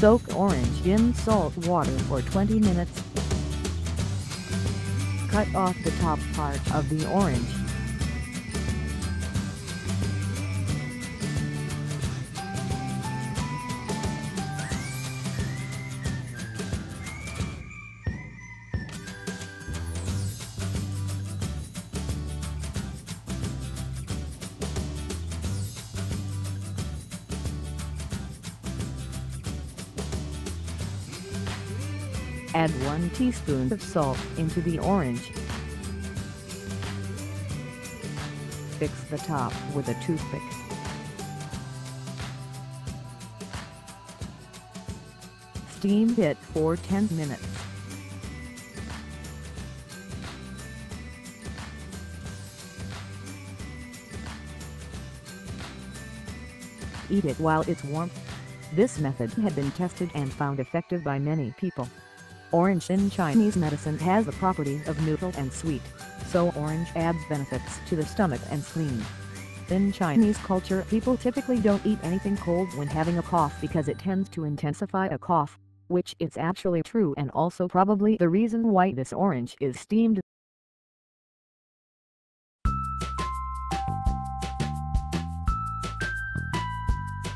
Soak orange in salt water for 20 minutes. Cut off the top part of the orange. Add 1 teaspoon of salt into the orange. Fix the top with a toothpick. Steam it for 10 minutes. Eat it while it's warm. This method had been tested and found effective by many people. Orange in Chinese medicine has the properties of neutral and sweet, so orange adds benefits to the stomach and spleen. In Chinese culture, people typically don't eat anything cold when having a cough because it tends to intensify a cough, which is actually true and also probably the reason why this orange is steamed.